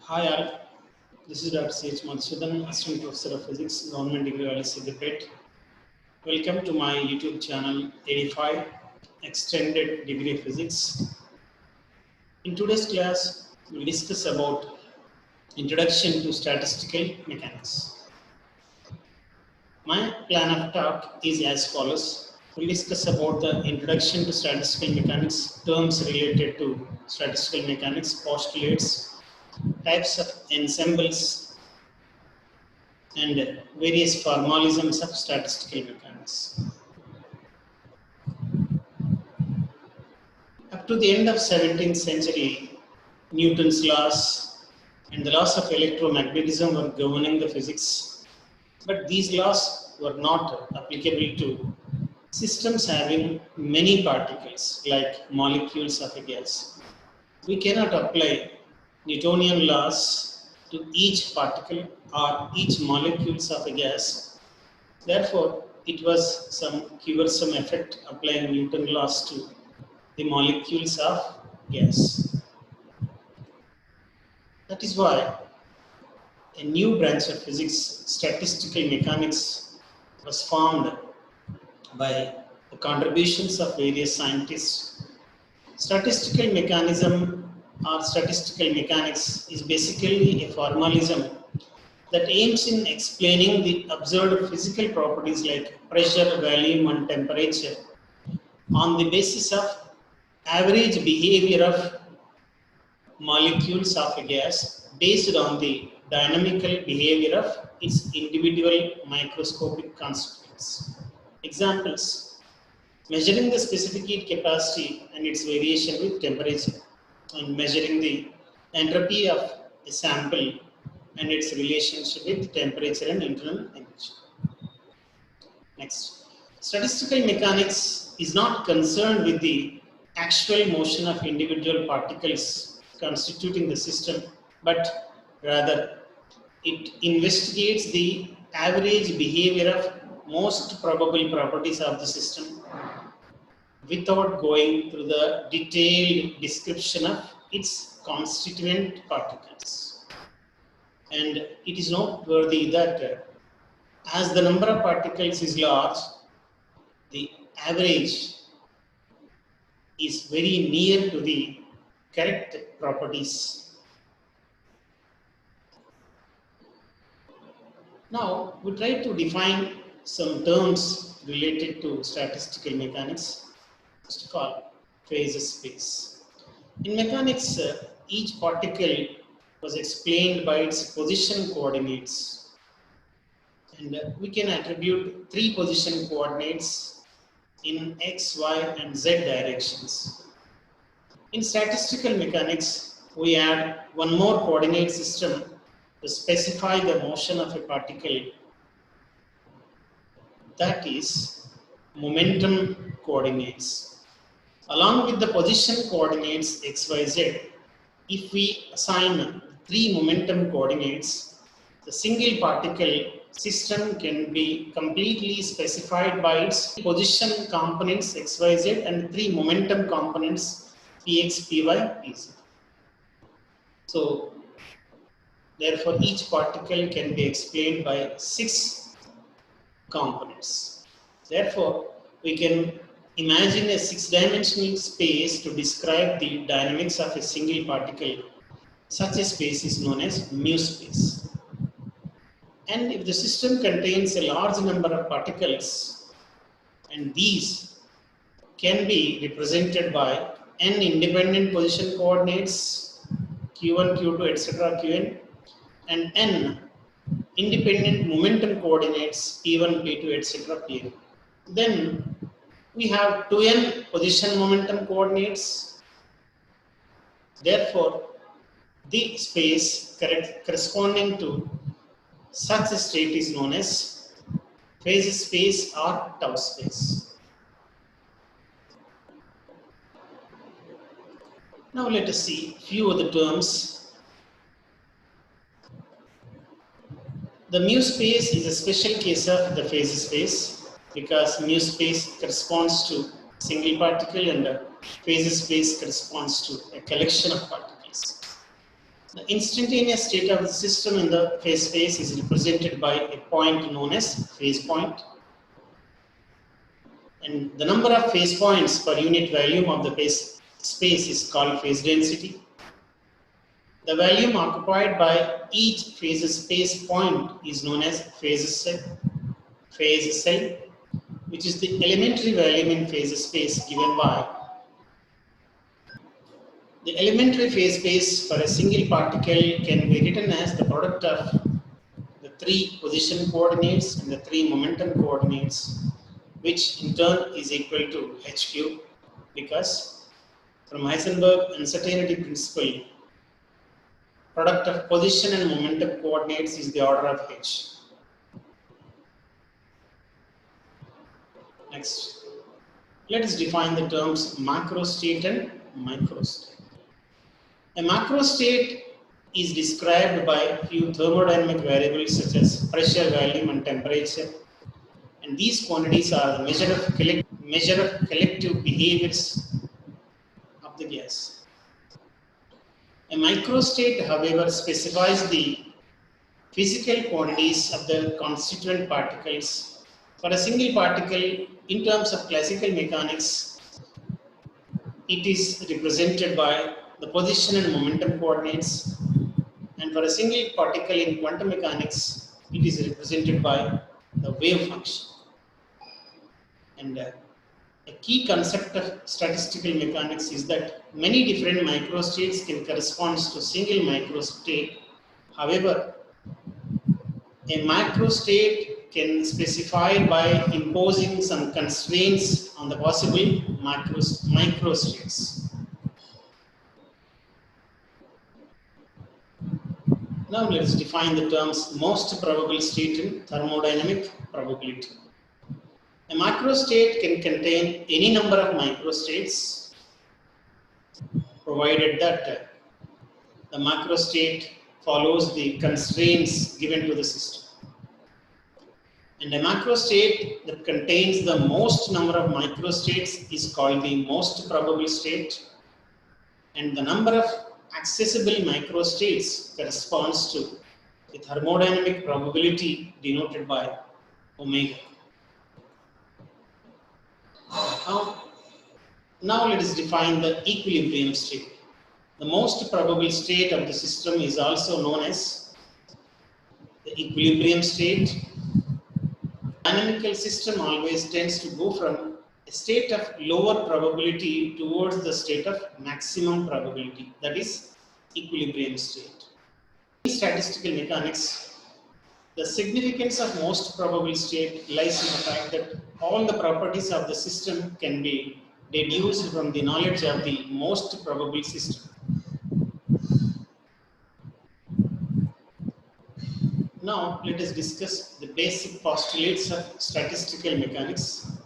Hi all, this is Dr. C.H. Madhusudan, Assistant Professor of Physics, Government Degree College, Siddipet. Welcome to my YouTube channel 85 Extended Degree Physics. In today's class, we'll discuss about Introduction to Statistical Mechanics. My plan of talk is as follows. We'll discuss about the Introduction to Statistical Mechanics, terms related to statistical mechanics, postulates, types of ensembles, and various formalisms of statistical mechanics. Up to the end of 17th century, Newton's laws and the laws of electromagnetism were governing the physics, but these laws were not applicable to systems having many particles like molecules of a gas. We cannot apply Newtonian laws to each particle or each molecules of a gas. Therefore, it was some cumbersome effect applying Newton laws to the molecules of gas. That is why a new branch of physics, statistical mechanics, was formed by the contributions of various scientists. Statistical mechanism or statistical mechanics is basically a formalism that aims in explaining the observed physical properties like pressure, volume, and temperature on the basis of average behavior of molecules of a gas based on the dynamical behavior of its individual microscopic constituents. Examples: measuring the specific heat capacity and its variation with temperature, and measuring the entropy of a sample and its relationship with temperature and internal temperature. Next, statistical mechanics is not concerned with the actual motion of individual particles constituting the system, but rather it investigates the average behavior of most probable properties of the system without going through the detailed description of its constituent particles. And it is noteworthy that as the number of particles is large, the average is very near to the correct properties. Now, we try to define some terms related to statistical mechanics. First of all, phase space. In mechanics, each particle was explained by its position coordinates. And we can attribute three position coordinates in x, y, and z directions. In statistical mechanics, we add one more coordinate system to specify the motion of a particle, that is momentum coordinates. Along with the position coordinates x, y, z, if we assign three momentum coordinates, the single particle system can be completely specified by its position components x, y, z and three momentum components px, py, pz. So, therefore, each particle can be explained by 6 components. Therefore, we can imagine a 6-dimensional space to describe the dynamics of a single particle. Such a space is known as mu space. And if the system contains a large number of particles, and these can be represented by n independent position coordinates q1, q2, etc., qn, and n independent momentum coordinates p1, p2, etc., pn. Then we have 2n position momentum coordinates. Therefore, the space corresponding to such a state is known as phase space or tau space. Now let us see few of the terms. The mu space is a special case of the phase space because mu space corresponds to single particle and phase space corresponds to a collection of particles. The instantaneous state of the system in the phase space is represented by a point known as phase point. And the number of phase points per unit volume of the phase space is called phase density. The volume occupied by each phase space point is known as phase cell, which is the elementary volume in phase space given by the elementary phase space for a single particle can be written as the product of the 3 position coordinates and the 3 momentum coordinates, which in turn is equal to h cube, because from Heisenberg uncertainty principle, product of position and momentum coordinates is the order of h. Next, let us define the terms macro state and micro state. A macro state is described by a few thermodynamic variables such as pressure, volume, and temperature. And these quantities are the measure of collective behaviors of the gas. A microstate, however, specifies the physical quantities of the constituent particles. For a single particle, in terms of classical mechanics, it is represented by the position and momentum coordinates. And for a single particle in quantum mechanics, it is represented by the wave function. And a key concept of statistical mechanics is that many different microstates can correspond to a single microstate. However, a macrostate can specify by imposing some constraints on the possible microstates. Now let us define the terms most probable state and thermodynamic probability. A macrostate can contain any number of microstates, provided that the macrostate follows the constraints given to the system. And a macrostate that contains the most number of microstates is called the most probable state, and the number of accessible microstates corresponds to the thermodynamic probability denoted by omega. Now let us define the equilibrium state. The most probable state of the system is also known as the equilibrium state. Dynamical system always tends to go from a state of lower probability towards the state of maximum probability, that is equilibrium state. In statistical mechanics, the significance of most probable state lies in the fact that all the properties of the system can be deduced from the knowledge of the most probable system. Now let us discuss the basic postulates of statistical mechanics.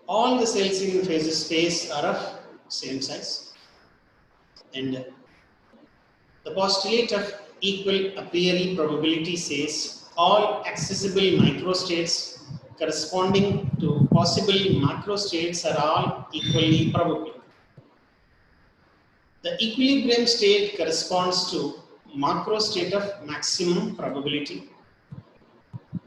All the cells in phase space are of same size, and the postulate of equal a priori probability says all accessible microstates corresponding to possible macrostates are all equally probable. The equilibrium state corresponds to macro state of maximum probability,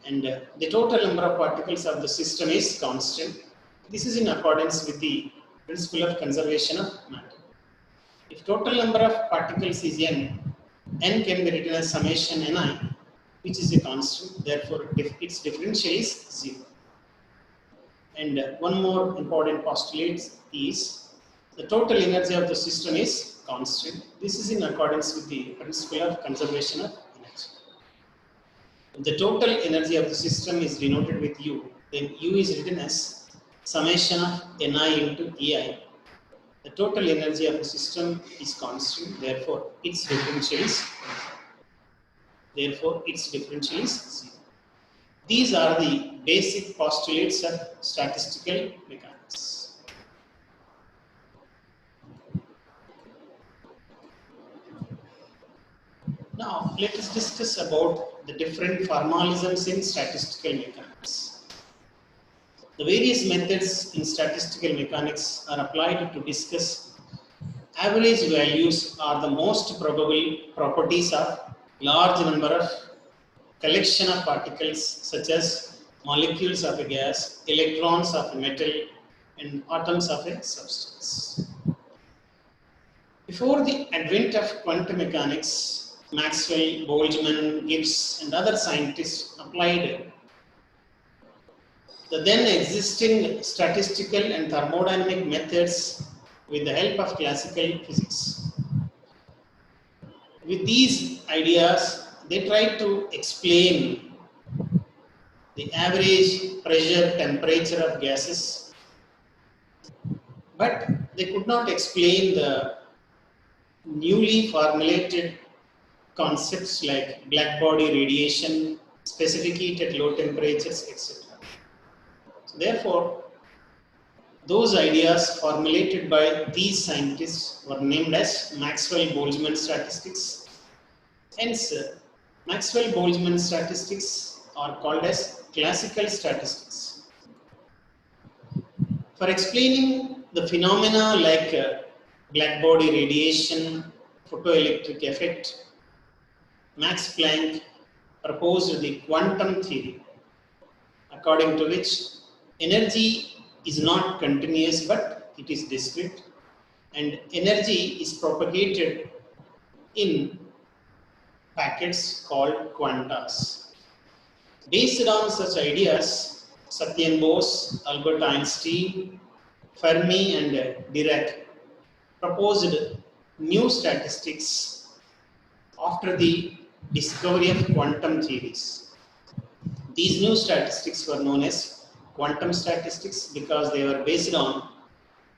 and the total number of particles of the system is constant. This is in accordance with the principle of conservation of matter. If total number of particles is n can be written as summation ni, which is a constant, therefore its differential is 0. And one more important postulate is the total energy of the system is constant. This is in accordance with the principle of conservation of energy. If the total energy of the system is denoted with U, then U is written as summation of Ni into Ei. The total energy of the system is constant, therefore its differential is 0. These are the basic postulates of statistical mechanics. Now, let us discuss about the different formalisms in statistical mechanics. The various methods in statistical mechanics are applied to discuss Average values are the most probable properties of large number of collection of particles such as molecules of a gas, electrons of a metal, and atoms of a substance. Before the advent of quantum mechanics, Maxwell, Boltzmann, Gibbs, and other scientists applied the then existing statistical and thermodynamic methods with the help of classical physics. With these ideas, they tried to explain the average pressure temperature of gases, but they could not explain the newly formulated concepts like black body radiation, specific heat at low temperatures, etc. So therefore, those ideas formulated by these scientists were named as Maxwell-Boltzmann statistics. Hence, Maxwell-Boltzmann statistics are called as classical statistics. For explaining the phenomena like black body radiation, photoelectric effect, Max Planck proposed the quantum theory, according to which energy is not continuous but it is discrete, and energy is propagated in packets called quantas. Based on such ideas, Satyen Bose, Albert Einstein, Fermi, and Dirac proposed new statistics after the discovery of quantum theories. These new statistics were known as quantum statistics because they were based on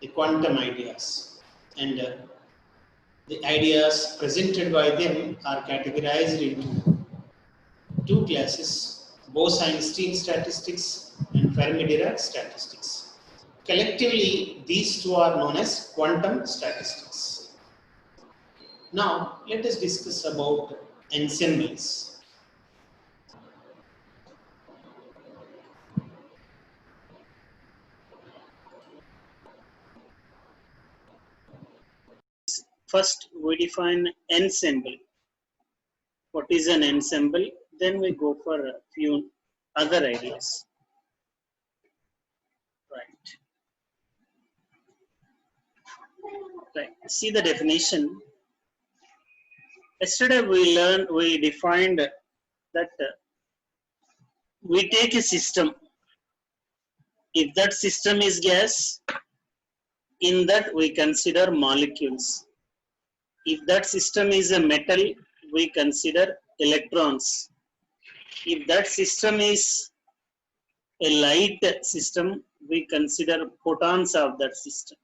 the quantum ideas, and the ideas presented by them are categorized into two classes: Bose-Einstein statistics and Fermi-Dirac statistics. Collectively, these two are known as quantum statistics. Now, let us discuss about ensembles. First, we define ensemble. What is an ensemble? Then we go for a few other ideas. Right. See the definition. Yesterday we defined that we take a system. If that system is gas, in that we consider molecules. If that system is a metal, we consider electrons. If that system is a light system, we consider photons of that system.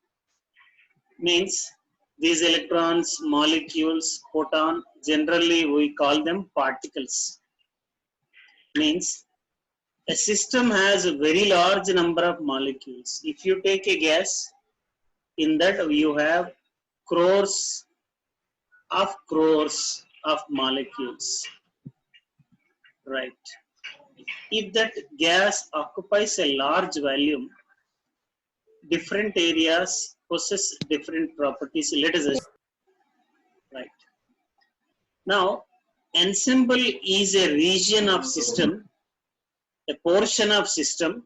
Means these electrons, molecules, photon, generally we call them particles. Means a system has a very large number of molecules. If you take a gas, in that you have crores of molecules. Right. If that gas occupies a large volume, different areas possess different properties. Let us assume. Right. Now, ensemble is a region of system, a portion of system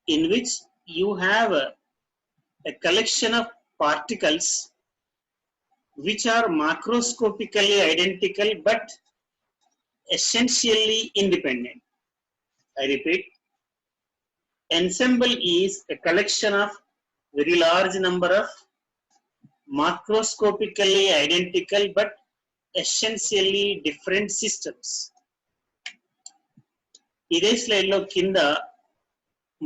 in which you have a collection of particles which are macroscopically identical but essentially independent. I repeat, ensemble is a collection of very large number of macroscopically identical but essentially different systems. ఇదే slide లో కింద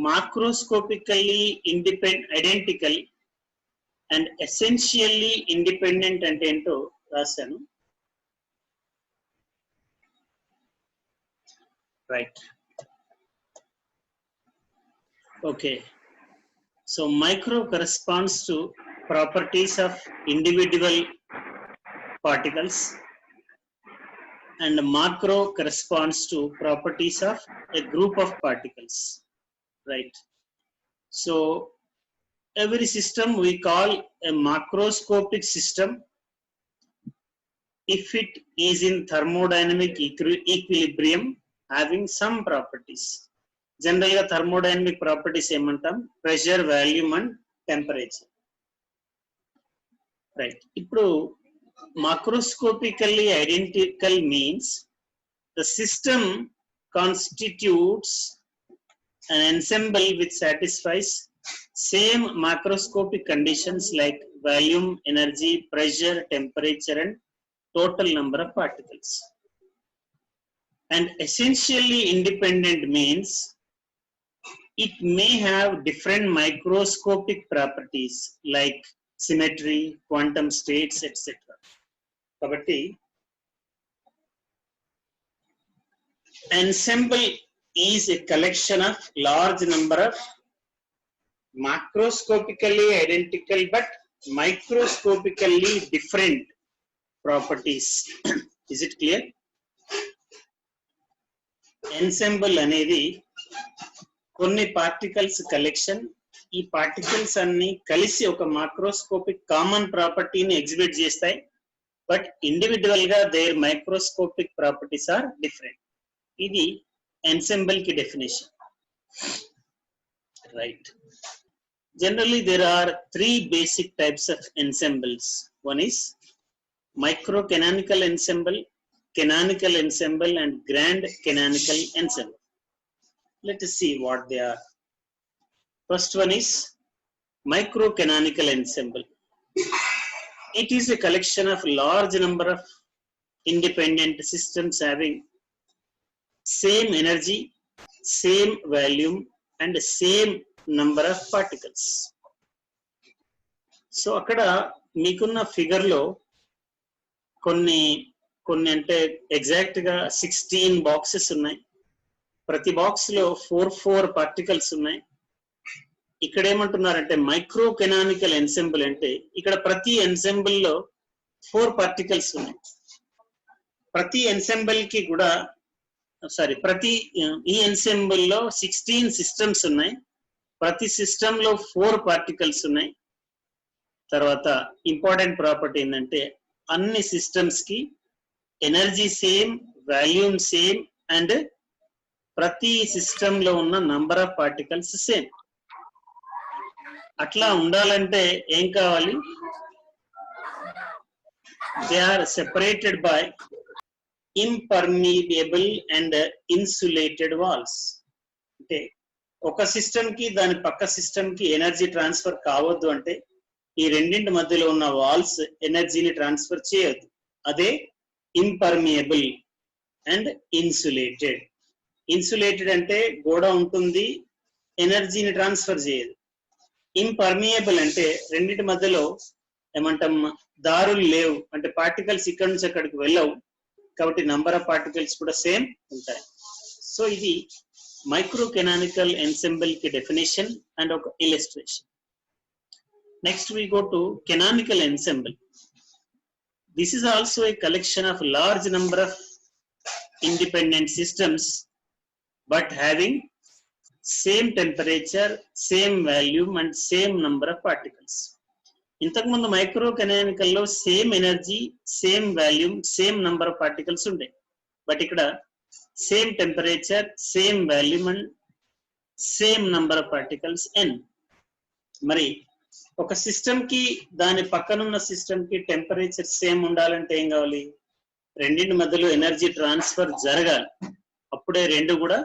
macroscopically identical and essentially independent అంటే ఏంటో రాశాను. Right. Okay. So micro corresponds to properties of individual particles and macro corresponds to properties of a group of particles. Right. So every system we call a macroscopic system if it is in thermodynamic equilibrium having some properties. Generally, thermodynamic properties ఏమంటాం? Pressure, volume and temperature. Right. ఇప్పుడు macroscopically identical means the system constitutes an ensemble which satisfies same macroscopic conditions like volume, energy, pressure, temperature and total number of particles. And essentially independent means it may have different microscopic properties like symmetry, quantum states, etc. Kabatti ensemble is a collection of large number of macroscopically identical but microscopically different properties. Is it clear? Ensemble అనేది కొన్ని particles collection. ఈ particles అన్ని కలిసి ఒక microscopic common ప్రాపర్టీని exhibit చేస్తాయి, but individual గా their microscopic properties are different. ఇది ensemble ki definition. Right. Generally there are three basic types of ensembles. One is microcanonical ensemble, canonical ensemble and grand canonical ensemble. Let us see what they are. First one is microcanonical ensemble. It is a collection of large number of independent systems having same energy, same volume and same number of particles. So akkada meekunna figure lo కొన్ని అంటే exact గా 16 boxes ఉన్నాయి. ప్రతి box లో 4 particles ఉన్నాయి. ఇక్కడ ఏమంటున్నారంటే micro canonical ensemble అంటే ఇక్కడ ప్రతి ఎన్సెంబుల్ లో 4 పార్టికల్స్ ఉన్నాయి. ప్రతి ఎన్సెంబుల్ కి కూడా ప్రతి ఈ ఎన్సెంబుల్ లో 16 సిస్టమ్స్ ఉన్నాయి. ప్రతి సిస్టమ్ లో 4 పార్టికల్స్ ఉన్నాయి. తర్వాత ఇంపార్టెంట్ ప్రాపర్టీ ఏంటంటే అన్ని సిస్టమ్స్ కి energy same, volume same and ప్రతి సిస్టమ్ లో ఉన్న నంబర్ ఆఫ్ పార్టికల్స్ సేమ్. అట్లా ఉండాలంటే ఏం కావాలి? They are separated by impermeable and insulated walls. అంటే ఒక సిస్టమ్ కి దాని పక్క సిస్టమ్ కి ఎనర్జీ ట్రాన్స్ఫర్ కావద్దు అంటే ఈ రెండింటి మధ్యలో ఉన్న వాల్స్ ఎనర్జీని ట్రాన్స్ఫర్ చేయొద్దు. అదే ఇంపర్మియబుల్ అండ్ ఇన్సులేటెడ్. ఇన్సులేటెడ్ అంటే గోడ ఉంటుంది, ఎనర్జీని ట్రాన్స్ఫర్ చేయదు. ఇంపర్మియబుల్ అంటే రెండింటి మధ్యలో ఏమంటాం దారులు లేవు, అంటే పార్టికల్స్ ఇక్కడ నుంచి అక్కడికి వెళ్ళవు, కాబట్టి నంబర్ ఆఫ్ పార్టికల్స్ కూడా సేమ్ ఉంటాయి. సో ఇది మైక్రో కెనానికల్ ఎన్సెంబుల్ కి డెఫినేషన్ అండ్ ఒక illustration. Next we go to canonical ensemble. This is also a collection of large number of independent systems but having same temperature, same volume and same number of particles. ఇంతకుముందు micro canonical లో same energy, same volume, same number of particles ఉండే, but ఇక్కడ same temperature, same volume and same number of particles n. మరి ఒక system కి దాని పక్కనున్న system కి టెంపరేచర్ సేమ్ ఉండాలంటే ఏం కావాలి? రెండింటి మధ్యలో ఎనర్జీ ట్రాన్స్ఫర్ జరగాలి, అప్పుడే రెండు కూడా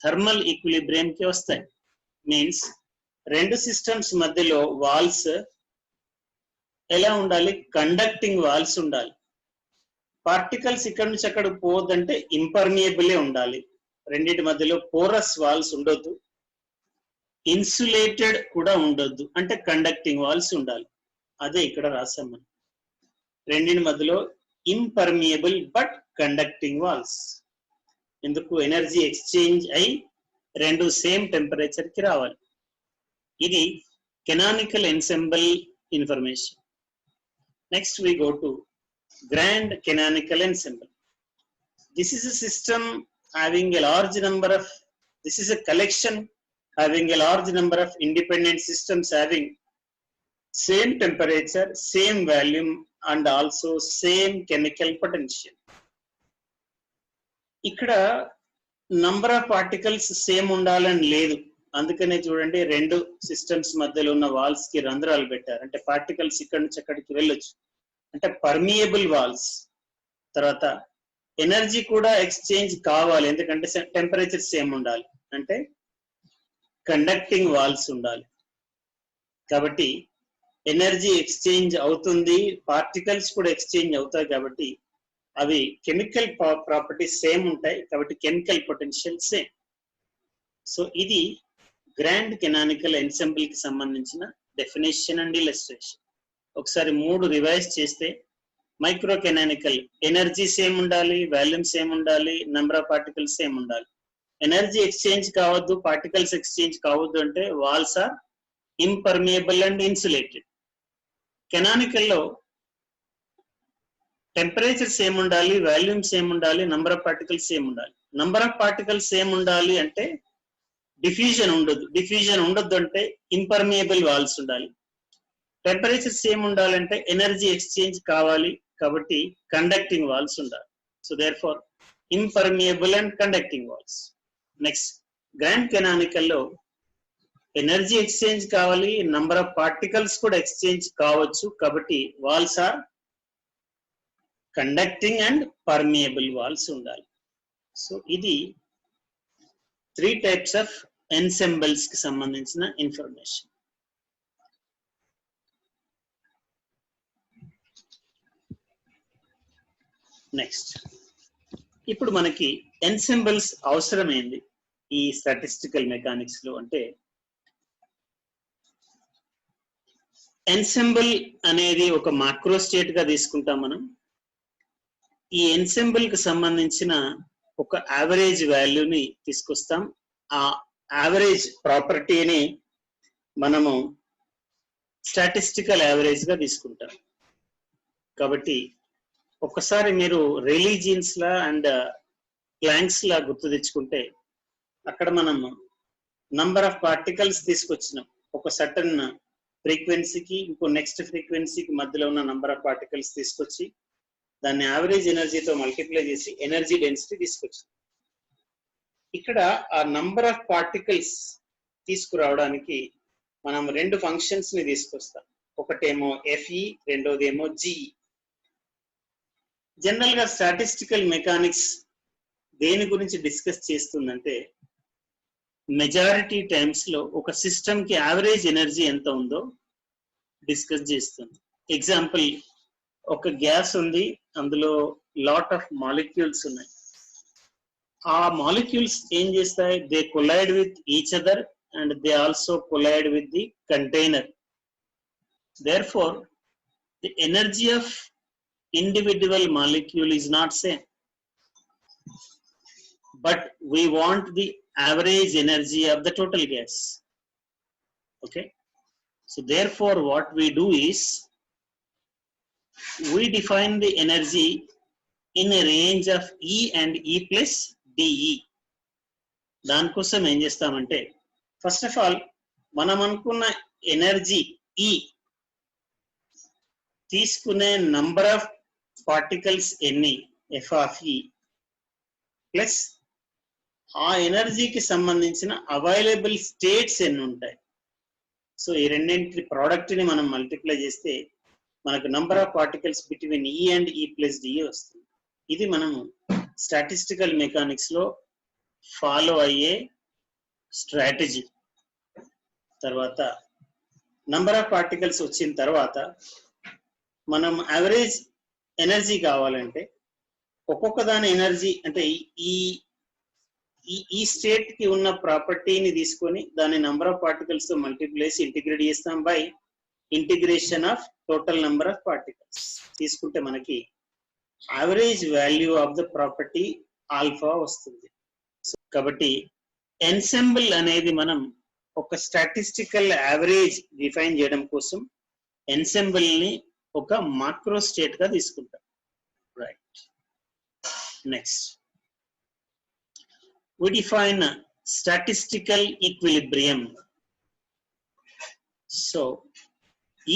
థర్మల్ ఈక్విలిబ్రియం కి వస్తాయి. మీన్స్ రెండు సిస్టమ్స్ మధ్యలో వాల్స్ ఎలా ఉండాలి? కండక్టింగ్ వాల్స్ ఉండాలి. పార్టికల్స్ ఇక్కడ నుంచి అక్కడికి పోవద్దంటే ఇంపర్మియబులే ఉండాలి. రెండింటి మధ్యలో పోరస్ వాల్స్ ఉండొద్దు, ఇన్సులేటెడ్ కూడా ఉండొద్దు, అంటే కండక్టింగ్ వాల్స్ ఉండాలి. అదే ఇక్కడ రాసాం మనం. రెండింటి మధ్యలో ఇంపర్మియబుల్ బట్ కండక్టింగ్ వాల్స్. ఎందుకు? ఎనర్జీ ఎక్స్చేంజ్ అయి రెండు సేమ్ టెంపరేచర్ కి రావాలి. ఇది canonical ensemble information. Next we go to grand canonical ensemble. This is a system having a large number of, this is a collection having a large number of independent systems having same temperature, same volume, and also same chemical potential. ఇక్కడ number of particles same ఉండాలని లేదు. అందుకనే చూడండి, రెండు systems మధ్యలో ఉన్న walls కి రంధ్రాలు పెట్టారు. అంటే పార్టికల్స్ ఇక్కడి నుంచి అక్కడికి వెళ్ళొచ్చు. అంటే పర్మియబుల్ వాల్స్. తర్వాత ఎనర్జీ కూడా ఎక్స్చేంజ్ కావాలి, ఎందుకంటే టెంపరేచర్ సేమ్ ఉండాలి. అంటే కండక్టింగ్ వాల్స్ ఉండాలి. కాబట్టి ఎనర్జీ ఎక్స్చేంజ్ అవుతుంది, పార్టికల్స్ కూడా ఎక్స్చేంజ్ అవుతాయి. కాబట్టి అవి కెమికల్ ప్రాపర్టీస్ సేమ్ ఉంటాయి. కాబట్టి కెమికల్ పొటెన్షియల్ సేమ్. సో ఇది గ్రాండ్ కెనానికల్ ఎన్సెంబుల్ కి సంబంధించిన డెఫినేషన్ అండ్ ఇలస్ట్రేషన్. ఒకసారి మూడు రివైజ్ చేస్తే, మైక్రో కెనానికల్ ఎనర్జీ సేమ్ ఉండాలి, వాల్యూమ్ సేమ్ ఉండాలి, నెంబర్ ఆఫ్ పార్టికల్స్ సేమ్ ఉండాలి. ఎనర్జీ ఎక్స్చేంజ్ కావద్దు, పార్టికల్స్ ఎక్స్చేంజ్ కావద్దు అంటే walls are impermeable and insulated. కెనానికల్లో టెంపరేచర్ సేమ్ ఉండాలి, వాల్యూమ్ సేమ్ ఉండాలి, నంబర్ ఆఫ్ పార్టికల్స్ సేమ్ ఉండాలి. నంబర్ ఆఫ్ పార్టికల్స్ సేమ్ ఉండాలి అంటే డిఫ్యూజన్ ఉండదు. డిఫ్యూజన్ ఉండొద్దు అంటే ఇంపర్మియబుల్ వాల్స్ ఉండాలి. టెంపరేచర్ సేమ్ ఉండాలంటే ఎనర్జీ ఎక్స్చేంజ్ కావాలి, కాబట్టి కండక్టింగ్ వాల్స్ ఉండాలి. So therefore impermeable and conducting walls. Next, grand కెనానికల్లో ఎనర్జీ ఎక్స్చేంజ్ కావాలి, నంబర్ ఆఫ్ పార్టికల్స్ కూడా ఎక్స్చేంజ్ కావచ్చు, కాబట్టి walls are conducting and permeable walls ఉండాలి. సో ఇది 3 టైప్స్ ఆఫ్ ఎన్సెంబుల్స్ కి సంబంధించిన ఇన్ఫర్మేషన్. నెక్స్ట్, ఇప్పుడు మనకి ఎన్సెంబుల్స్ అవసరమైంది ఈ స్టాటిస్టికల్ మెకానిక్స్ లో. అంటే ఎన్సెంబుల్ అనేది ఒక మాక్రో స్టేట్ గా తీసుకుంటాం మనం. ఈ ఎన్సెంబుల్ కి సంబంధించిన ఒక యావరేజ్ వాల్యూని తీసుకొస్తాం. ఆ యావరేజ్ ప్రాపర్టీని మనము స్టాటిస్టికల్ యావరేజ్ గా తీసుకుంటాం. కాబట్టి ఒకసారి మీరు రిలీజియన్స్ లా అండ్ ప్లాంక్స్ లా గుర్తు తెచ్చుకుంటే, అక్కడ మనము నంబర్ ఆఫ్ పార్టికల్స్ తీసుకొచ్చినాం. ఒక సర్టన్ ఫ్రీక్వెన్సీకి ఇంకో నెక్స్ట్ ఫ్రీక్వెన్సీకి మధ్యలో ఉన్న నంబర్ ఆఫ్ పార్టికల్స్ తీసుకొచ్చి దాన్ని యావరేజ్ ఎనర్జీతో మల్టిప్లై చేసి ఎనర్జీ డెన్సిటీ తీసుకొచ్చింది. ఇక్కడ ఆ నంబర్ ఆఫ్ పార్టికల్స్ తీసుకురావడానికి మనం రెండు ఫంక్షన్స్ ని తీసుకొస్తాం. ఒకటేమో ఎఫ్ఈ, రెండోదేమో జిఈ. జనరల్ గా స్టాటిస్టికల్ మెకానిక్స్ దేని గురించి డిస్కస్ చేస్తుందంటే, మెజారిటీ టైమ్స్ లో ఒక సిస్టమ్ కి యావరేజ్ ఎనర్జీ ఎంత ఉందో డిస్కస్ చేస్తుంది. ఎగ్జాంపుల్, ఒక గ్యాస్ ఉంది, అందులో లాట్ ఆఫ్ మాలిక్యూల్స్ ఉన్నాయి. ఆ మాలిక్యూల్స్ ఏం చేస్తాయి? They collide with each other and they also collide with the container. Therefore the energy of individual molecule is not same, but we want the average energy of the total gas. Okay, so therefore what we do is we define the energy in a range of E and E plus DE. దానికోసం ఏం చేస్తామంటే, first of all మనం అనుకున్న energy E తీసుకునే number of particles ఎన్ని, F of ఈ, plus ఆ ఎనర్జీకి సంబంధించిన అవైలబుల్ స్టేట్స్ ఎన్ని ఉంటాయి. సో ఈ రెండింటి ప్రోడక్ట్ ని మనం మల్టిప్లై చేస్తే మనకు నంబర్ ఆఫ్ పార్టికల్స్ బిట్వీన్ ఈ అండ్ ఈ ప్లస్ డిఈ వస్తుంది. ఇది మనము స్టాటిస్టికల్ మెకానిక్స్ లో ఫాలో అయ్యే స్ట్రాటజీ. తర్వాత నంబర్ ఆఫ్ పార్టికల్స్ వచ్చిన తర్వాత మనం యావరేజ్ ఎనర్జీ కావాలంటే ఒక్కొక్క దాని ఎనర్జీ అంటే ఈ ఈ స్టేట్ కి ఉన్న ప్రాపర్టీని తీసుకొని దాని నంబర్ ఆఫ్ పార్టికల్స్ తో మల్టిప్లై చేసి ఇంటిగ్రేట్ చేస్తాం by integration of total number of particles. తీసుకుంటే మనకి average value of the property alpha వస్తుంది. కాబట్టి ఎన్సెంబుల్ అనేది మనం ఒక స్టాటిస్టికల్ యావరేజ్ డిఫైన్ చేయడం కోసం ఎన్సెంబుల్ ని ఒక మాక్రో స్టేట్ గా తీసుకుంటాం. Right, next we define statistical equilibrium. So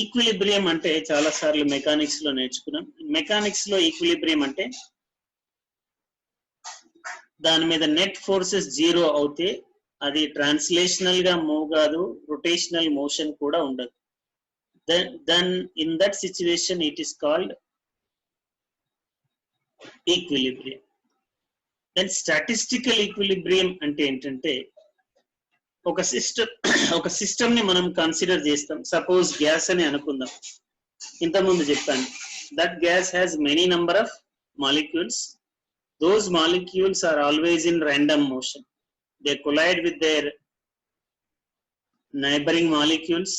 equilibrium అంటే చాలా సార్లు మెకానిక్స్ లో నేర్చుకున్నాం. మెకానిక్స్ లో ఈక్విలిబ్రియం అంటే దాని మీద నెట్ ఫోర్సెస్ జీరో అవుతే అది ట్రాన్స్లేషనల్ గా మూవ్ కాదు, రొటేషనల్ మోషన్ కూడా ఉండదు. then in that situation it is called equilibrium. then statistical equilibrium అంటే ఏంటంటే ఒక సిస్టమ్ ని మనం కన్సిడర్ చేస్తాం. సపోజ్ గ్యాస్ అని అనుకుందాం. ఇంతకుముందు చెప్పాను, that gas has many number of molecules. those molecules are always in random motion. They collide with their neighboring molecules.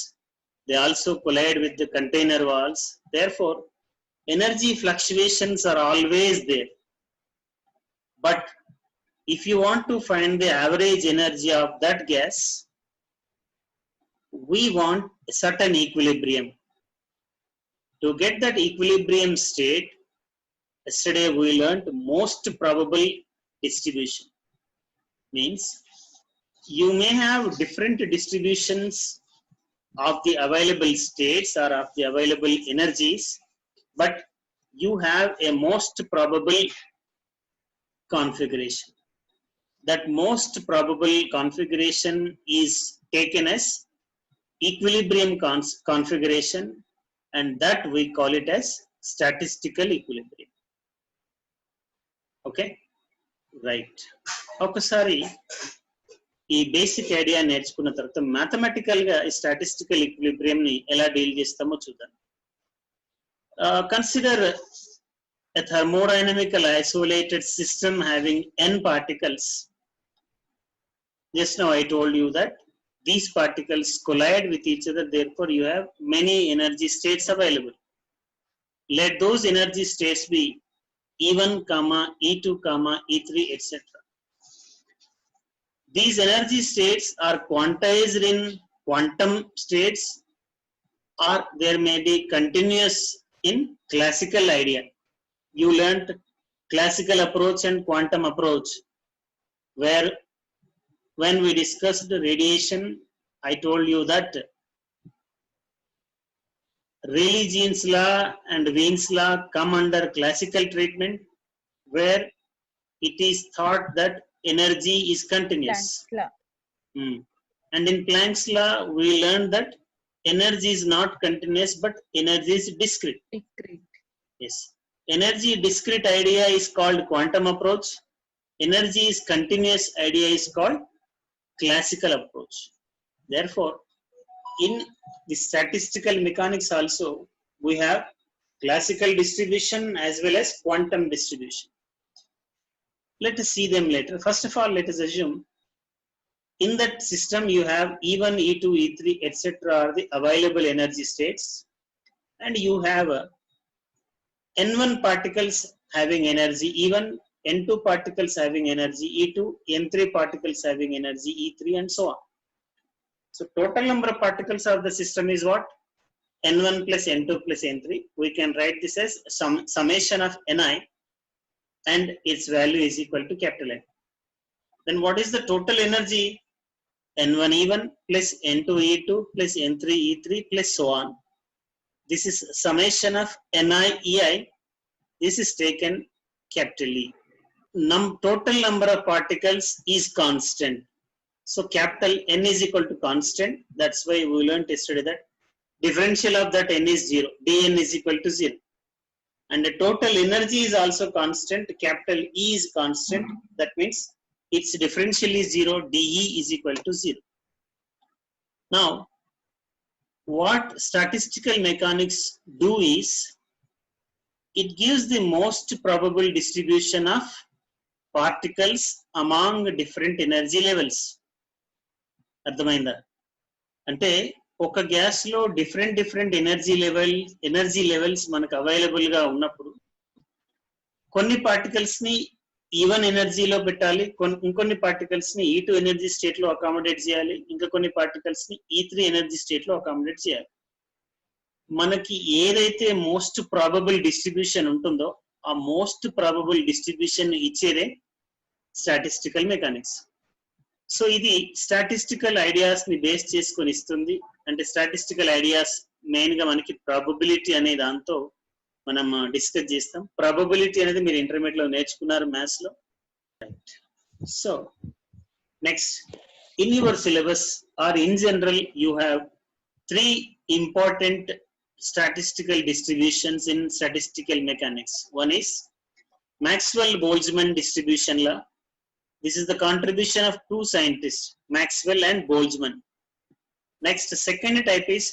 They also collide with the container walls. Therefore, energy fluctuations are always there. But if you want to find the average energy of that gas, we want a certain equilibrium. To get that equilibrium state, yesterday we learned most probable distribution. Means you may have different distributions of the available states or of the available energies, but you have a most probable configuration. That most probable configuration is taken as equilibrium configuration, and that we call it as statistical equilibrium. Okay, right. ఒకసారి ఈ basic idea నేర్చుకున్న తర్వాత mathematical గా ఈ statistical equilibrium ని ఎలా deal చేస్తామో చూద్దాం. Consider a thermodynamical isolated system having n particles. Just now I told you that these particles collide with each other, therefore you have many energy states available. Let those energy states be E1, E2, E3, etc. These energy states are quantized in quantum states, or there may be continuous in classical idea. You learned classical approach and quantum approach, where when we discussed radiation, I told you that Rayleigh-Jean's law and Wien's law come under classical treatment, where it is thought that energy is continuous. And in Planck's law, we learned that energy is not continuous, but energy is discrete. Yes. Energy discrete idea is called quantum approach. Energy is continuous idea is called classical approach. Therefore, in the statistical mechanics also, we have classical distribution as well as quantum distribution. Let us see them later. First of all, let us assume in that system you have E1, E2, E3, etc. are the available energy states, and you have N1 particles having energy E1, N2 particles having energy E2, N3 particles having energy E3, and so on. So total number of particles of the system is what? N1 plus N2 plus N3. We can write this as summation of Ni, and its value is equal to capital N. Then what is the total energy? N1 E1 plus N2 E2 plus N3 E3 plus so on. This is summation of Ni Ei. This is taken capital E. Total number of particles is constant. So capital N is equal to constant. That's why we learned yesterday that differential of that N is 0. Dn is equal to 0. And the total energy is also constant. Capital E is constant. That means its differential is 0. dE is equal to 0. Now, what statistical mechanics do is, it gives the most probable distribution of particles among different energy levels. అర్థమైందా? అంటే ఒక gas లో different energy levels మనకు available గా ఉన్నప్పుడు కొన్ని particles ని E1 ఎనర్జీలో పెట్టాలి, ఇంకొన్ని పార్టికల్స్ ని E2 ఎనర్జీ స్టేట్ లో అకామిడేట్ చేయాలి, ఇంకా కొన్ని పార్టికల్స్ ని E3 ఎనర్జీ స్టేట్ లో అకామిడేట్ చేయాలి. మనకి ఏదైతే మోస్ట్ ప్రాబబుల్ డిస్ట్రిబ్యూషన్ ఉంటుందో ఆ మోస్ట్ ప్రాబబుల్ డిస్ట్రిబ్యూషన్ ఇచ్చేదే స్టాటిస్టికల్ మెకానిక్స్. సో ఇది స్టాటిస్టికల్ ఐడియాస్ ని బేస్ చేసుకొని ఇస్తుంది. అంటే స్టాటిస్టికల్ ఐడియాస్ మెయిన్ గా మనకి ప్రాబబిలిటీ అనే దాంతో మనం డిస్కస్ చేస్తాం. ప్రాబబిలిటీ అనేది మీరు ఇంటర్మీడియట్ లో నేర్చుకున్నారు మ్యాథ్స్ లో. So next, in your syllabus or in general you have 3 important statistical distributions in statistical mechanics. One is Maxwell-Boltzmann distribution law. This is the contribution of two scientists, Maxwell and Boltzmann. Next, second type is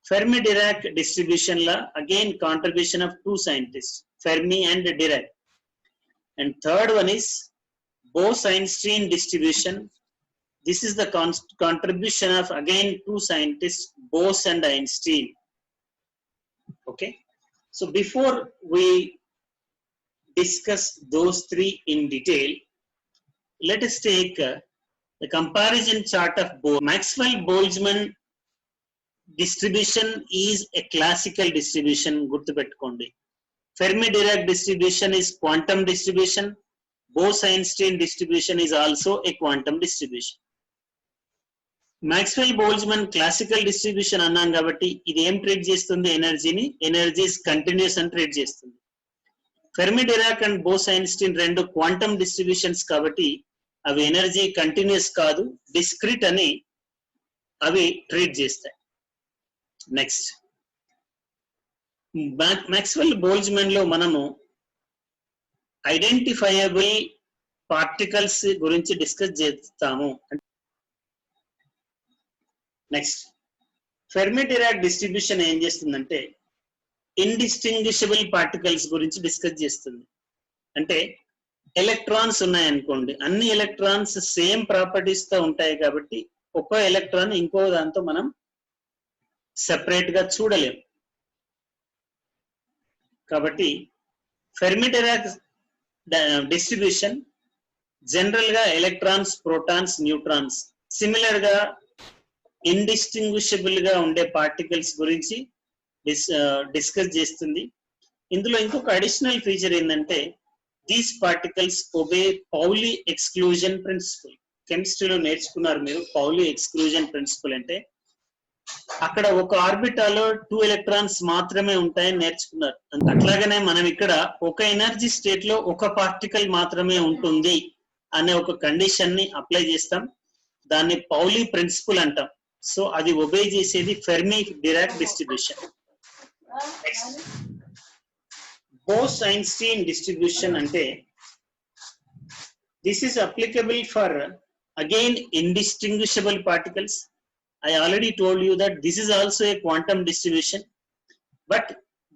Fermi-Dirac distribution law, again contribution of two scientists, Fermi and Dirac. And third one is Bose-Einstein distribution. This is the contribution of again two scientists, Bose and Einstein. Okay, so before we discuss those three in detail, let us take a comparison chart of Bose. Maxwell-Boltzmann distribution is a classical distribution, gurtupettukondi. Fermi-Dirac distribution is quantum distribution. Bose-Einstein distribution is also a quantum distribution. Maxwell-Boltzmann classical distribution అన్నాం కాబట్టి ఇది ఏం treat చేస్తుంది? ఎనర్జీని. Energy is continuous అని treat చేస్తుంది. Fermi-Dirac and Bose-Einstein రెండు quantum distributions కాబట్టి అవి ఎనర్జీ కంటిన్యూస్ కాదు, డిస్క్రీట్ అని అవి ట్రీట్ చేస్తాయి. నెక్స్ట్, Maxwell-Boltzmann లో మనము ఐడెంటిఫైయబుల్ పార్టికల్స్ గురించి డిస్కస్ చేస్తాము. నెక్స్ట్, Fermi-Dirac డిస్ట్రిబ్యూషన్ ఏం చేస్తుందంటే ఇండిస్టింగ్విషబుల్ పార్టికల్స్ గురించి డిస్కస్ చేస్తుంది. అంటే ఎలక్ట్రాన్స్ ఉన్నాయనుకోండి, అన్ని ఎలక్ట్రాన్స్ సేమ్ ప్రాపర్టీస్ తో ఉంటాయి కాబట్టి ఒక ఎలక్ట్రాన్ ఇంకో దాంతో మనం సెపరేట్ గా చూడలేం. కాబట్టి Fermi-Dirac డిస్ట్రిబ్యూషన్ జనరల్ గా ఎలక్ట్రాన్స్, ప్రోటాన్స్, న్యూట్రాన్స్ సిమిలర్ గా ఇండిస్టింగ్విషబుల్ గా ఉండే పార్టికల్స్ గురించి డిస్కస్ చేస్తుంది. ఇందులో ఇంకొక అడిషనల్ ఫీచర్ ఏంటంటే these particles obey Pauli exclusion principle. కెమిస్ట్రీలో నేర్చుకున్నారు మీరు. పౌలీ ఎక్స్క్లూజన్ ప్రిన్సిపల్ అంటే అక్కడ ఒక ఆర్బిటాలో 2 ఎలక్ట్రాన్స్ మాత్రమే ఉంటాయని నేర్చుకున్నారు. అట్లాగనే మనం ఇక్కడ ఒక ఎనర్జీ స్టేట్ లో ఒక పార్టికల్ మాత్రమే ఉంటుంది అనే ఒక కండిషన్ ని అప్లై చేస్తాం. దాన్ని పౌలీ ప్రిన్సిపల్ అంటాం. సో అది ఒబే చేసేది Fermi-Dirac డిస్ట్రిబ్యూషన్. Bose-Einstein distribution అంటే this is applicable for again indistinguishable particles. I already told you that this is also a quantum distribution, but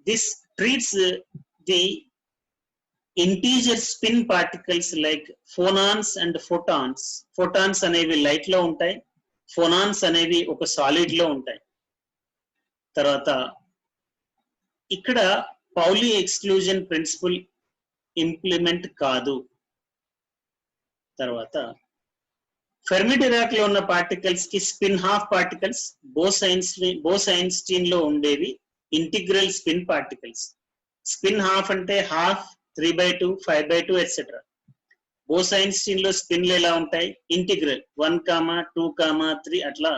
this treats the integer spin particles like phonons and photons. Photons అనేవి light లో ఉంటాయి, ఫోనాన్స్ అనేవి ఒక solid లో ఉంటాయి. తర్వాత ఇక్కడ Pauli exclusion principal implement కాదు. తర్వాత Fermi-Dirac లో ఉన్న పార్టికల్స్ కి స్పిన్ హాఫ్ పార్టికల్స్, Bose-Einstein లో ఉండేవి integral spin particles. Spin half అంటే హాఫ్, 3/2, 5/2 ఎట్సెట్రా. Bose-Einstein లో స్పిన్లు ఎలా ఉంటాయి? ఇంటిగ్రల్ 1, 2, 3 అట్లా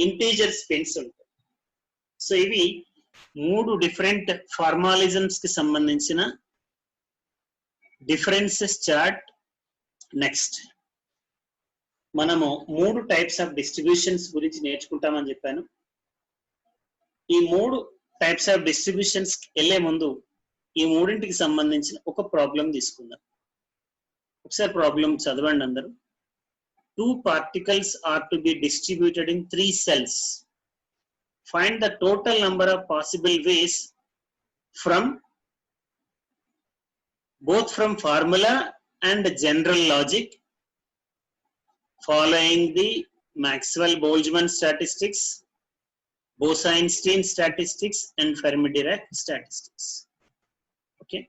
ఇంటీజర్ స్పిన్స్ ఉంటాయి. సో ఇవి 3 డిఫరెంట్ ఫార్మాలిజమ్స్ కి సంబంధించిన డిఫరెన్సెస్ చార్ట్. నెక్స్ట్, మనము 3 టైప్స్ ఆఫ్ డిస్ట్రిబ్యూషన్స్ గురించి నేర్చుకుంటామని చెప్పాను. ఈ 3 టైప్స్ ఆఫ్ డిస్ట్రిబ్యూషన్స్ వెళ్లే ముందు ఈ మూడింటికి సంబంధించిన ఒక ప్రాబ్లం తీసుకుందాం. ఒకసారి ప్రాబ్లం చదవండి అందరూ. 2 particles are to be distributed in 3 cells. Find the total number of possible ways from both from formula and general logic following the Maxwell-Boltzmann statistics, Bose-Einstein statistics and Fermi-Dirac statistics. Okay.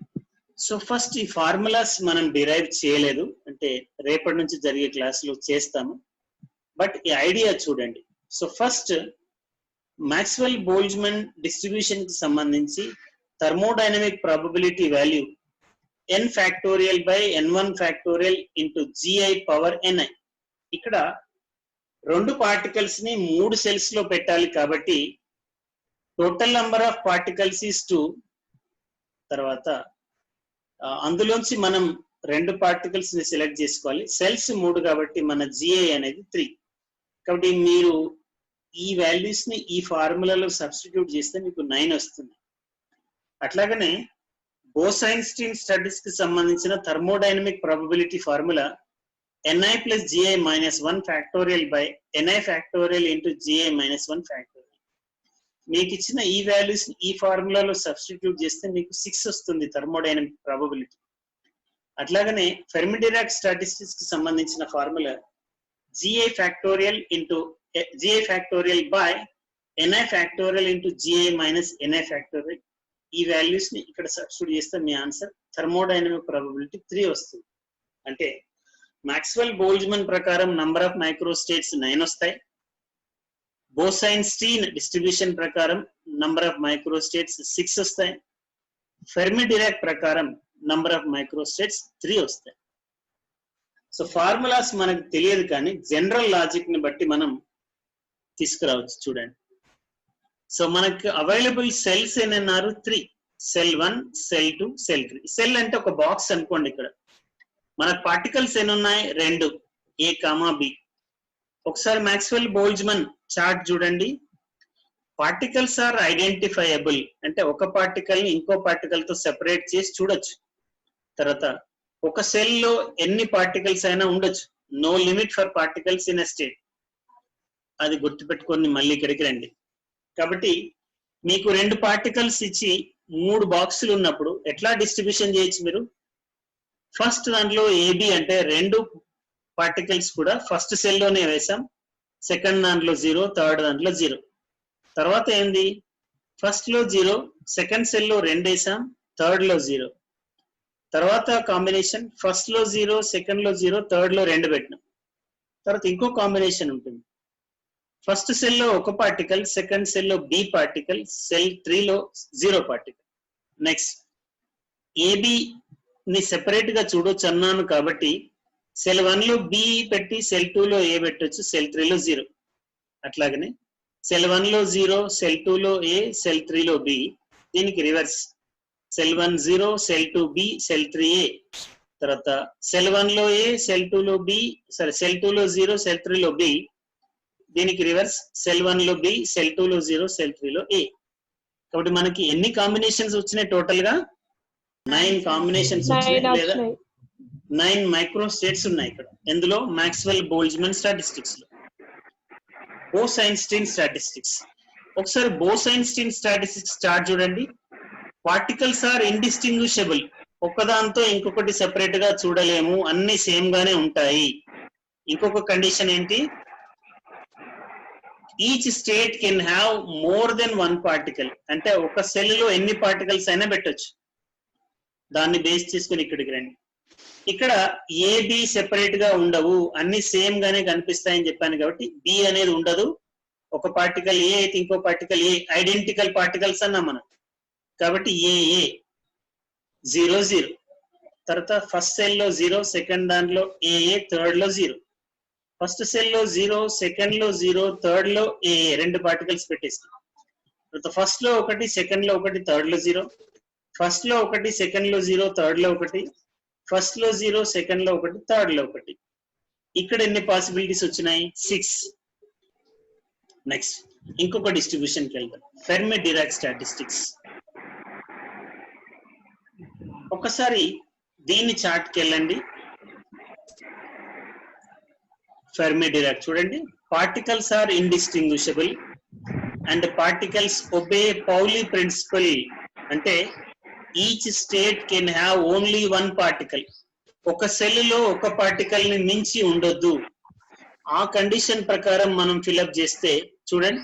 So first ఈ formulas మనం derive చేయలేదు, అంటే రేపటి నుంచి జరిగే క్లాసులో చేస్తాము. But ఈ ఐడియా చూడండి. సో ఫస్ట్ Maxwell-Boltzmann డిస్ట్రిబ్యూషన్ కి సంబంధించి thermodynamic probability value n factorial by n1 factorial into gi power ni. ఇక్కడ 2 పార్టికల్స్ ని 3 సెల్స్ లో పెట్టాలి కాబట్టి total number of particles is 2. తర్వాత అందులోంచి మనం 2 పార్టికల్స్ ని సెలెక్ట్ చేసుకోవాలి. సెల్స్ 3 కాబట్టి మన GI అనేది 3. కాబట్టి మీరు ఈ వాల్యూస్ ని ఈ ఫార్ములాలో సబ్స్టిట్యూట్ చేస్తే మీకు 9 వస్తుంది. అట్లాగనే బోస్-ఐన్స్టీన్ స్టడీస్ కి సంబంధించిన thermodynamic probability formula Ni plus Gi minus 1 factorial by Ni factorial into Gi minus 1 factorial. మీకు ఇచ్చిన ఈ వాల్యూస్ ఈ ఫార్ములాలో సబ్స్టిట్యూట్ చేస్తే మీకు 6 వస్తుంది థర్మోడైనమిక్ ప్రాబబిలిటీ. అట్లాగనే ఫెర్మి-డిరాక్ స్టాటిస్టిక్స్ కి సంబంధించిన formula Gi factorial into Gi factorial by Ni factorial into Gi minus Ni factorial. ఈ వాల్యూస్ ని ఇక్కడ సబ్స్టిట్యూట్ చేస్తే మీ ఆన్సర్ థర్మోడైనమిక్ ప్రాబబిలిటీ 3 వస్తుంది. అంటే మాక్స్వెల్ బోల్ట్జ్మన్ ప్రకారం నంబర్ ఆఫ్ మైక్రోస్టేట్స్ 9 వస్తాయి. బోస్-ఐన్స్టీన్ డిస్ట్రిబ్యూషన్ ప్రకారం నంబర్ ఆఫ్ మైక్రోస్టేట్స్ 6 వస్తాయి. ఫెర్మి-డిరాక్ ప్రకారం నంబర్ ఆఫ్ మైక్రోస్టేట్స్ 3 వస్తాయి. సో ఫార్ములాస్ మనకు తెలియదు కానీ జనరల్ లాజిక్ ని బట్టి మనం తీసుకురావచ్చు. చూడండి, సో మనకు అవైలబుల్ సెల్స్ ఏమన్నారు? 3. Cell 1, cell 2, cell 3. సెల్ అంటే ఒక బాక్స్ అనుకోండి. ఇక్కడ మనకు పార్టికల్స్ ఎన్ని ఉన్నాయి? 2, A, B. ఒకసారి మాక్స్వెల్ బోల్ట్జ్మన్ చార్ట్ చూడండి. పార్టికల్స్ ఆర్ ఐడెంటిఫైయబుల్ అంటే ఒక పార్టికల్ ని ఇంకో పార్టికల్ తో సెపరేట్ చేసి చూడొచ్చు. తర్వాత ఒక సెల్ లో ఎన్ని పార్టికల్స్ అయినా ఉండొచ్చు. No limit for particles in a state. అది గుర్తుపెట్టుకొని మళ్ళీ ఇక్కడికి రండి. కాబట్టి మీకు 2 పార్టికల్స్ ఇచ్చి 3 బాక్సులు ఉన్నప్పుడు ఎట్లా డిస్ట్రిబ్యూషన్ చేయొచ్చు మీరు? ఫస్ట్ దాంట్లో AB అంటే 2 పార్టికల్స్ కూడా ఫస్ట్ సెల్ లోనే వేసాం. సెకండ్ దాంట్లో 0, థర్డ్ దాంట్లో 0. తర్వాత ఏంది? ఫస్ట్ లో 0, సెకండ్ సెల్ లో 2 వేసాం, థర్డ్ లో 0. తర్వాత కాంబినేషన్ ఫస్ట్ లో 0, సెకండ్ లో 0, థర్డ్ లో 2 పెట్టినాం. తర్వాత ఇంకో కాంబినేషన్ ఉంటుంది. ఫస్ట్ సెల్ లో 1 పార్టికల్, సెకండ్ సెల్ లో B పార్టికల్, సెల్ 3 లో 0 పార్టికల్. నెక్స్ట్ AB ని సెపరేట్ గా చూడొచ్చు అన్నాను కాబట్టి సెల్ 1 లో B పెట్టి సెల్ 2 లో A పెట్టొచ్చు, సెల్ 3 లో 0. అట్లాగనే సెల్ 1 లో 0, సెల్ 2 లో A, సెల్ 3 లో B. దీనికి reverse cell 1 0, cell 2 B, cell 3 A. తర్వాత సెల్ 1 లో A, సెల్ 2 లో B, సెల్ 2 లో 0, సెల్ 3 లో B. దీనికి రివర్స్ సెల్ 1 లో B, సెల్ 2 లో 0, సెల్ 3 లో A. కాబట్టి మనకి ఎన్ని కాంబినేషన్స్ వచ్చినాయి? టోటల్ గా 9 కాంబినేషన్స్ వచ్చినాయి, లేదా 9 మైక్రోస్టేట్స్ ఉన్నాయి ఇక్కడ. ఎందులో? మాక్స్వెల్ బోల్ట్జ్మన్ స్టాటిస్టిక్స్ లో. Bose Einstein statistics. ఒకసారి బోస్-ఐన్స్టీన్ స్టాటిస్టిక్స్ చార్ట్ చూడండి. Particles are indistinguishable. ఒకదాంతో ఇంకొకటి సెపరేట్ గా చూడలేము, అన్ని సేమ్ గానే ఉంటాయి. ఇంకొక కండిషన్ ఏంటి? Each state can have more than 1 particle. అంటే ఒక సెల్ లో ఎన్ని పార్టికల్స్ అయినా పెట్టొచ్చు. దాన్ని బేస్ చేసుకుని ఇక్కడికి రండి. ఇక్కడ AB సెపరేట్ గా ఉండవు, అన్ని సేమ్ గానే కనిపిస్తాయని చెప్పాను కాబట్టి B అనేది ఉండదు. ఒక పార్టికల్ A అయితే ఇంకో పార్టికల్ A, ఐడెంటికల్ పార్టికల్స్ అన్నాం మనం. కాబట్టి AA 0 0. తర్వాత ఫస్ట్ సెల్ లో 0, సెకండ్ దాంట్లో AA, థర్డ్ లో 0. ఫస్ట్ సెల్ లో 0, సెకండ్ లో 0, థర్డ్ లో AA, 2 పార్టికల్స్ పెట్టేస్తాం. తర్వాత ఫస్ట్ లో 1, సెకండ్ లో 1, థర్డ్ లో 0. ఫస్ట్ లో 1, సెకండ్ లో 0, థర్డ్ లో 1. ఫస్ట్ లో 0, సెకండ్ లో 1, థర్డ్ లో 1. ఇక్కడ ఎన్ని పాసిబిలిటీస్ వచ్చినాయి? 6. నెక్స్ట్ ఇంకొక డిస్ట్రిబ్యూషన్ కి వెళ్దాం. Fermi Dirac statistics. ఒకసారి దీన్ని చార్ట్ కి వెళ్ళండి. ఫెర్మి-డిరాక్ చూడండి. Particles are indistinguishable and particles obey Pauli principle. అంటే each state can have only 1 particle. ఒక సెల్ లో ఒక పార్టికల్ ని మించి ఉండొద్దు. ఆ కండిషన్ ప్రకారం మనం ఫిల్అప్ చేస్తే చూడండి,